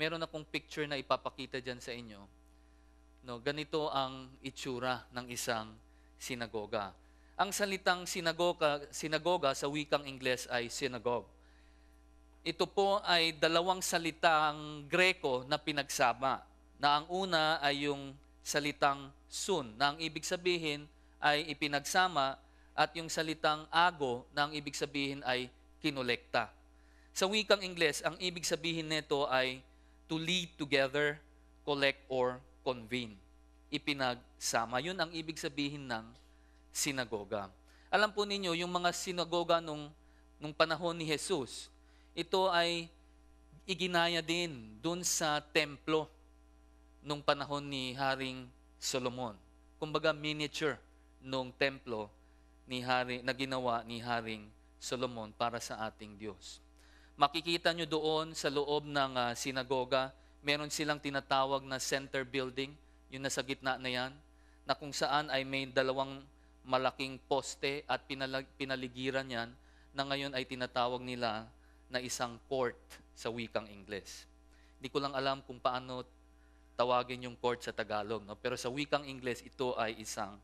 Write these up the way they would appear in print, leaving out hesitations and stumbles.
meron akong picture na ipapakita dyan sa inyo. No, ganito ang itsura ng isang sinagoga. Ang salitang sinagoga sa wikang Ingles ay synagogue. Ito po ay dalawang salitang Greko na pinagsama, na ang una ay yung salitang sun, na ang ibig sabihin ay ipinagsama, at yung salitang ago, na ang ibig sabihin ay kinolekta. Sa wikang Ingles, ang ibig sabihin nito ay to lead together, collect, or convene. Ipinagsama. Yun ang ibig sabihin ng sinagoga. Alam po ninyo, yung mga sinagoga nung panahon ni Jesus, ito ay iginaya din dun sa templo nung panahon ni Haring Solomon. Kumbaga miniature nung templo na ginawa ni Haring Solomon para sa ating Diyos. Makikita nyo doon sa loob ng sinagoga, meron silang tinatawag na center building, yung nasa gitna na yan, na kung saan ay may dalawang malaking poste at pinaligiran yan, na ngayon ay tinatawag nila na isang court sa wikang Ingles. Hindi ko lang alam kung paano tawagin yung court sa Tagalog, no? Pero sa wikang Ingles, ito ay isang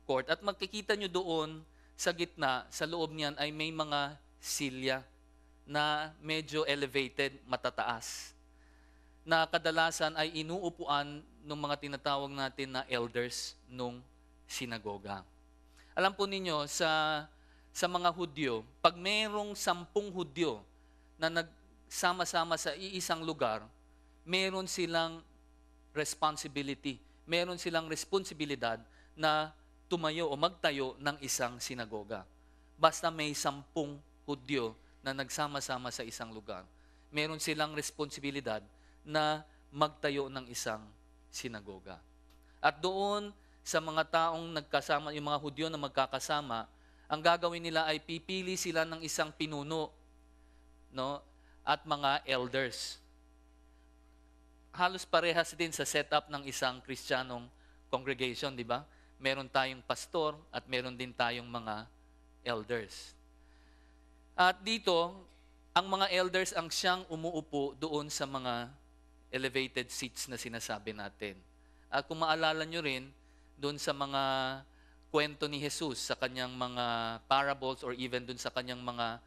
court. At makikita nyo doon sa gitna, sa loob niyan ay may mga silya na medyo elevated, matataas, na kadalasan ay inuupuan ng mga tinatawag natin na elders nung sinagoga. Alam po ninyo, sa mga Hudyo, pag mayroong 10 Hudyo na nagsama-sama sa iisang lugar, meron silang responsibility, meron silang responsibilidad na tumayo o magtayo ng isang sinagoga. Basta may 10 Hudyo na nagsama-sama sa isang lugar, meron silang responsibilidad na magtayo ng isang sinagoga. At doon sa mga taong nagkasama, yung mga Hudyo na magkakasama, ang gagawin nila ay pipili sila ng isang pinuno, no, at mga elders. Halos parehas din sa setup ng isang Kristiyanong congregation, di ba? Meron tayong pastor at meron din tayong mga elders. At dito, ang mga elders ang siyang umuupo doon sa mga elevated seats na sinasabi natin. At kung maalala nyo rin, doon sa mga kwento ni Jesus, sa kanyang mga parables or even doon sa kanyang mga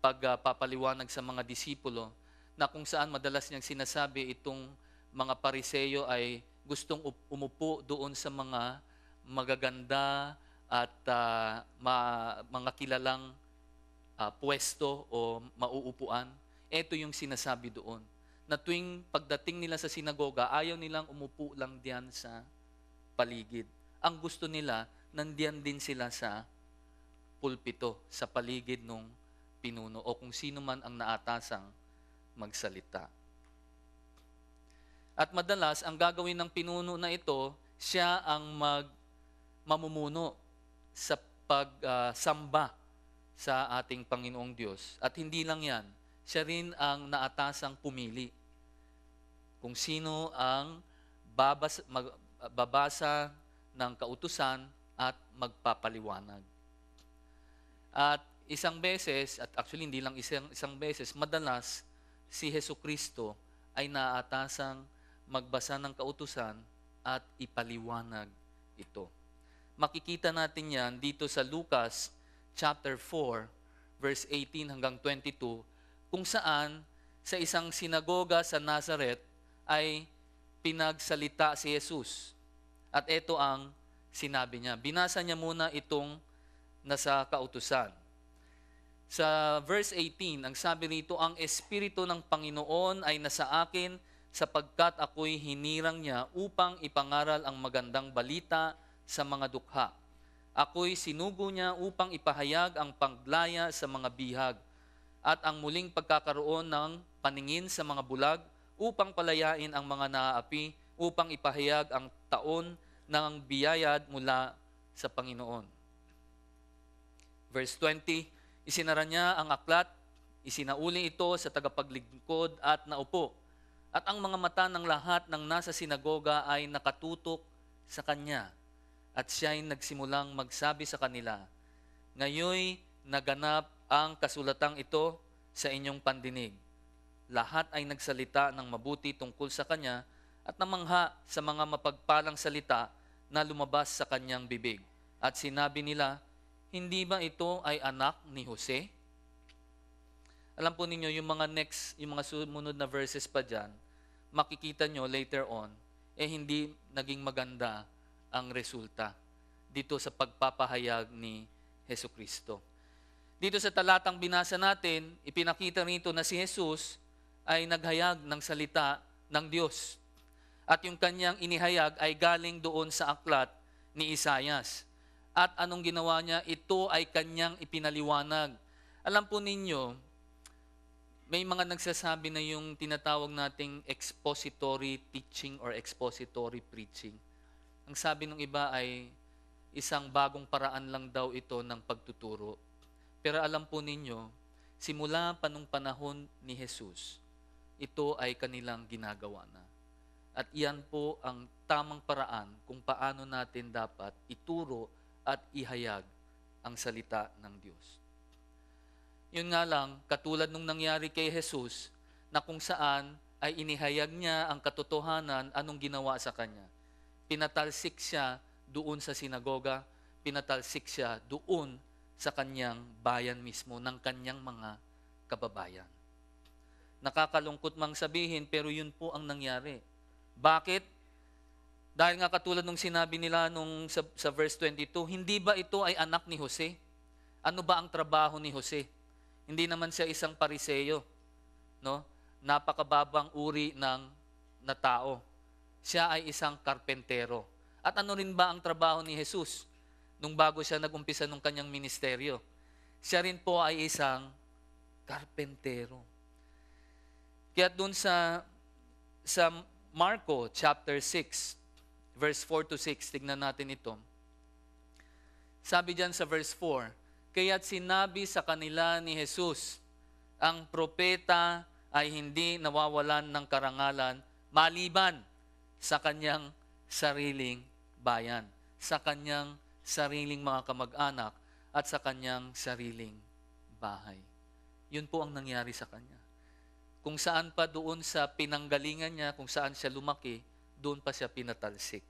pagpapaliwanag sa mga disipulo, na kung saan madalas niyang sinasabi itong mga Pariseyo ay gustong umupo doon sa mga magaganda at mga kilalang pwesto o mauupuan. Ito yung sinasabi doon, na tuwing pagdating nila sa sinagoga, ayaw nilang umupo lang diyan sa paligid. Ang gusto nila, nandiyan din sila sa pulpito, sa paligid ng pinuno o kung sino man ang naatasang magsalita. At madalas, ang gagawin ng pinuno na ito, siya ang mamumuno sa pagsamba sa ating Panginoong Diyos. At hindi lang yan, siya rin ang naatasang pumili kung sino ang babasa ng kautusan at magpapaliwanag. At isang beses, at actually hindi lang isang beses, madalas si Hesukristo ay naaatasang magbasa ng kautusan at ipaliwanag ito. Makikita natin yan dito sa Lucas chapter 4, verse 18 hanggang 22, kung saan sa isang sinagoga sa Nazareth ay pinagsalita si Jesus. At ito ang sinabi niya. Binasa niya muna itong nasa kautusan. Sa verse 18, ang sabi rito, ang Espiritu ng Panginoon ay nasa akin sapagkat ako'y hinirang niya upang ipangaral ang magandang balita sa mga dukha. Ako'y sinugo niya upang ipahayag ang paglaya sa mga bihag at ang muling pagkakaroon ng paningin sa mga bulag upang palayain ang mga naaapi, upang ipahayag ang taon ng biyayad mula sa Panginoon. Verse 20, isinara niya ang aklat, isinauli ito sa tagapaglingkod at naupo. At ang mga mata ng lahat ng nasa sinagoga ay nakatutok sa kanya. At siya'y nagsimulang magsabi sa kanila, ngayoy naganap ang kasulatang ito sa inyong pandinig. lahat ay nagsalita ng mabuti tungkol sa kanya at namangha sa mga mapagpalang salita na lumabas sa kanyang bibig. At sinabi nila, hindi ba ito ay anak ni Jose? Alam po ninyo, yung mga sumunod na verses pa dyan, makikita nyo later on, hindi naging maganda ang resulta dito sa pagpapahayag ni Hesukristo. Dito sa talatang binasa natin, ipinakita rito na si Jesus ay naghayag ng salita ng Diyos. At yung kanyang inihayag ay galing doon sa aklat ni Isaias. At anong ginawa niya? Ito ay kanyang ipinaliwanag. Alam po ninyo, may mga nagsasabi na yung tinatawag nating expository teaching or expository preaching. Ang sabi ng iba ay isang bagong paraan lang daw ito ng pagtuturo. Pero alam po ninyo, simula pa nung panahon ni Jesus, ito ay kanilang ginagawa na. At iyan po ang tamang paraan kung paano natin dapat ituro at ihayag ang salita ng Diyos. Yun nga lang, katulad nung nangyari kay Jesus, na kung saan ay inihayag niya ang katotohanan anong ginawa sa kanya. Pinatalsik siya doon sa sinagoga, pinatalsik siya doon sa kanyang bayan mismo, ng kanyang mga kababayan. Nakakalungkot mang sabihin, pero yun po ang nangyari. Bakit? Dahil nga katulad nung sinabi nila sa verse 22, hindi ba ito ay anak ni Jose? Ano ba ang trabaho ni Jose? Hindi naman siya isang pariseyo, no? Napakababang uri na tao. Siya ay isang karpentero. At ano rin ba ang trabaho ni Jesus nung bago siya nag-umpisa ng kanyang ministeryo? Siya rin po ay isang karpentero. Kaya dun sa Marko chapter 6, verse 4 to 6, tignan natin ito. Sabi diyan sa verse 4, kaya't sinabi sa kanila ni Jesus, ang propeta ay hindi nawawalan ng karangalan maliban sa kanyang sariling bayan, sa kanyang sariling mga kamag-anak, at sa kanyang sariling bahay. Yun po ang nangyari sa kanya. Kung saan pa doon sa pinanggalingan niya, kung saan siya lumaki, doon pa siya pinatalsik.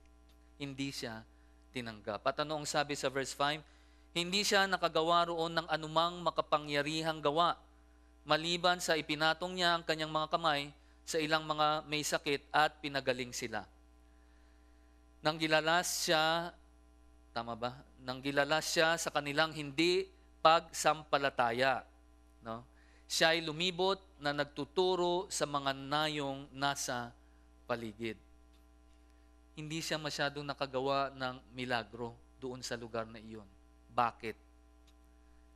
Hindi siya tinanggap. At ano ang sabi sa verse 5? Hindi siya nakagawa roon ng anumang makapangyarihang gawa, maliban sa ipinatong niya ang kanyang mga kamay sa ilang mga may sakit at pinagaling sila. Nang gilalas siya, tama ba? Nang gilalas siya sa kanilang hindi pagsampalataya, no? Siya ay lumibot na nagtuturo sa mga nayong nasa paligid. Hindi siya masyadong nakagawa ng milagro doon sa lugar na iyon. Bakit?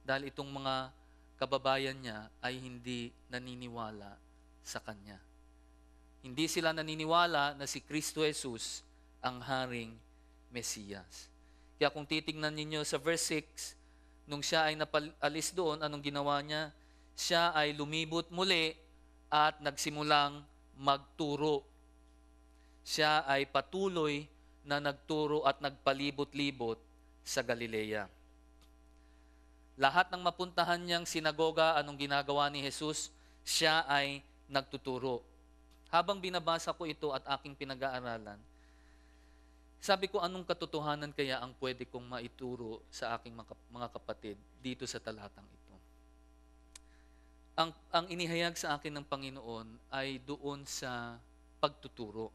Dahil itong mga kababayan niya ay hindi naniniwala sa kanya. Hindi sila naniniwala na si Kristo Jesus ang Haring Mesiyas. Kaya kung titingnan ninyo sa verse 6, nung siya ay napalis doon, anong ginawa niya? Siya ay lumibot muli at nagsimulang magturo. Siya ay patuloy na nagturo at nagpalibot-libot sa Galilea. Lahat ng mapuntahan niyang sinagoga, anong ginagawa ni Jesus? Siya ay nagtuturo. Habang binabasa ko ito at aking pinag-aaralan, sabi ko, anong katotohanan kaya ang pwede kong maituro sa aking mga kapatid dito sa talatang ito? Ang inihayag sa akin ng Panginoon ay doon sa pagtuturo.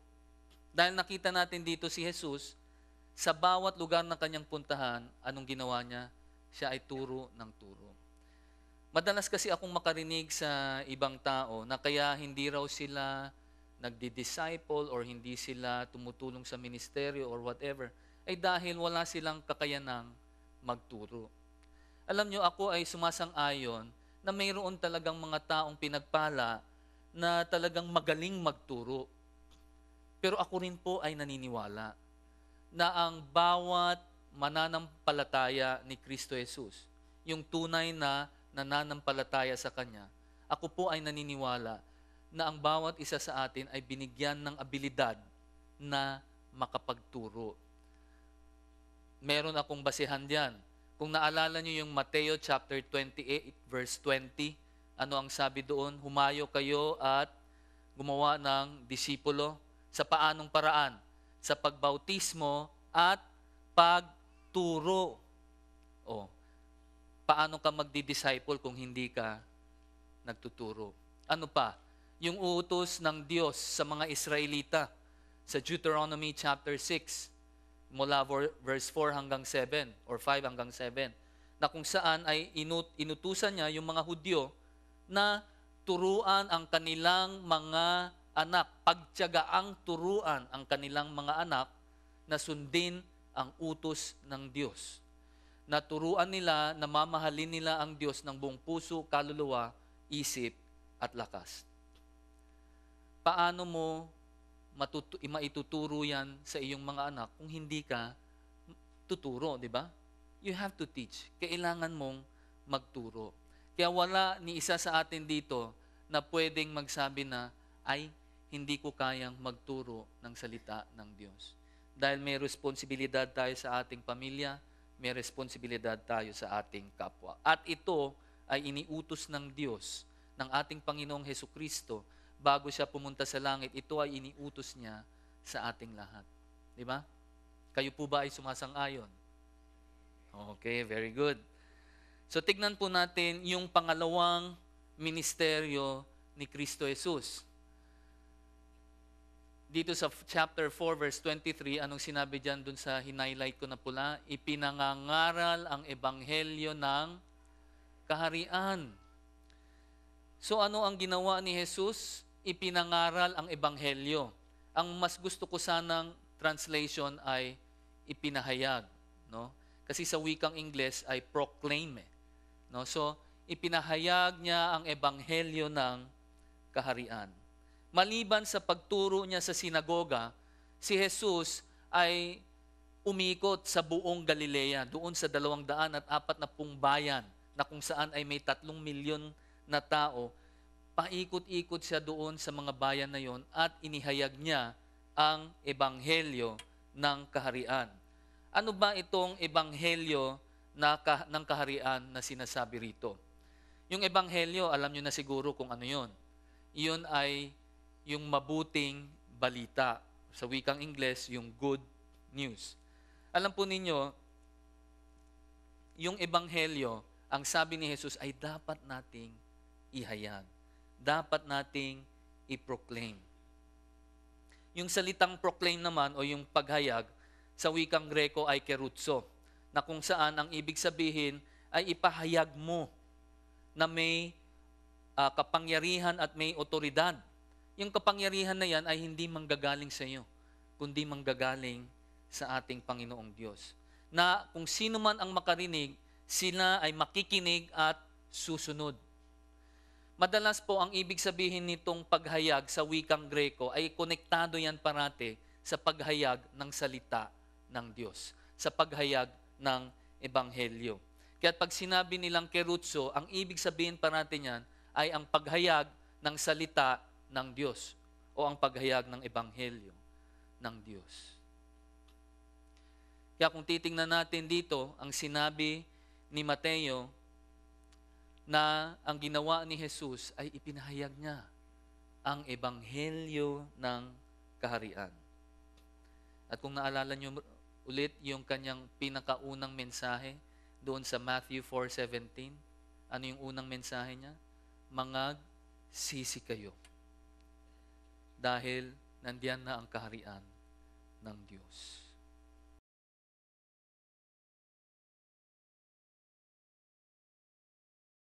Dahil nakita natin dito si Jesus, sa bawat lugar na kanyang puntahan, anong ginawa niya? Siya ay turo ng turo. Madalas kasi akong makarinig sa ibang tao na kaya hindi raw sila nagdi-disciple or hindi sila tumutulong sa ministeryo or whatever, ay dahil wala silang kakayanang magturo. Alam nyo, ako ay sumasang-ayon na mayroon talagang mga taong pinagpala na talagang magaling magturo. Pero ako rin po ay naniniwala na ang bawat mananampalataya ni Kristo Jesus, yung tunay na nananampalataya sa Kanya, ako po ay naniniwala na ang bawat isa sa atin ay binigyan ng abilidad na makapagturo. Meron akong basehan diyan. Kung naalala niyo yung Mateo chapter 28 verse 20, Ano ang sabi doon? Humayo kayo at gumawa ng disipulo. Sa paanong paraan? Sa pagbautismo at pagturo. O, paano ka magdi-disciple kung hindi ka nagtuturo? Ano pa? Yung utos ng Diyos sa mga Israelita sa Deuteronomy chapter 6, mula verse 4 hanggang 7 or 5 hanggang 7, na kung saan ay inutusan niya yung mga Hudyo na turuan ang kanilang mga anak, pagtiyagaang turuan ang kanilang mga anak na sundin ang utos ng Diyos. Na turuan nila, na mamahalin nila ang Diyos ng buong puso, kaluluwa, isip, at lakas. Paano mo maituturo yan sa iyong mga anak kung hindi ka tuturo, di ba? You have to teach. Kailangan mong magturo. Kaya wala ni isa sa atin dito na pwedeng magsabi na, ay, hindi ko kayang magturo ng salita ng Diyos. Dahil may responsibilidad tayo sa ating pamilya, may responsibilidad tayo sa ating kapwa. At ito ay iniutos ng Diyos, ng ating Panginoong Hesukristo, bago siya pumunta sa langit. Ito ay iniutos niya sa ating lahat. Di ba? Kayo po ba ay sumasang-ayon? Okay, very good. So tignan po natin yung pangalawang ministeryo ni Kristo Jesus. Dito sa chapter 4 verse 23, anong sinabi diyan dun sa hinighlight ko na pula? Ipinangangaral ang ebanghelyo ng kaharian. So ano ang ginawa ni Jesus? Ipinangaral ang ebanghelyo. Ang mas gusto ko sanang translation ay ipinahayag, no? Kasi sa wikang Ingles ay proclaim, no? So ipinahayag niya ang ebanghelyo ng kaharian. Maliban sa pagturo niya sa sinagoga, si Jesus ay umikot sa buong Galilea, doon sa 240 bayan na kung saan ay may 3 milyon na tao. Paikot-ikot siya doon sa mga bayan na yon at inihayag niya ang ebanghelyo ng kaharian. Ano ba itong ebanghelyo ng kaharian na sinasabi rito? Yung ebanghelyo, alam nyo na siguro kung ano yon. Iyon ay yung mabuting balita. Sa wikang Ingles, yung good news. Alam po ninyo, yung ebanghelyo, ang sabi ni Jesus ay dapat nating ihayag. Dapat nating i-proclaim. Yung salitang proclaim naman o yung paghayag, sa wikang Greko ay kerutso, na kung saan ang ibig sabihin ay ipahayag mo na may kapangyarihan at may otoridad. Yung kapangyarihan na yan ay hindi manggagaling sa iyo, kundi manggagaling sa ating Panginoong Diyos. Na kung sino man ang makarinig, sila ay makikinig at susunod. Madalas po ang ibig sabihin nitong paghayag sa wikang Greko ay konektado yan parate sa paghayag ng salita ng Diyos, sa paghayag ng ebanghelyo. Kaya pag sinabi nilang kerutso, ang ibig sabihin parate niyan ay ang paghayag ng salita ng Diyos o ang paghayag ng ebanghelyo ng Diyos. Kaya kung titingnan natin dito, ang sinabi ni Mateo na ang ginawa ni Jesus ay ipinahayag niya ang ebanghelyo ng kaharian. At kung naalala niyo ulit yung kanyang pinakaunang mensahe doon sa Matthew 4:17, ano yung unang mensahe niya? Magsisi kayo. Dahil nandiyan na ang kaharian ng Diyos.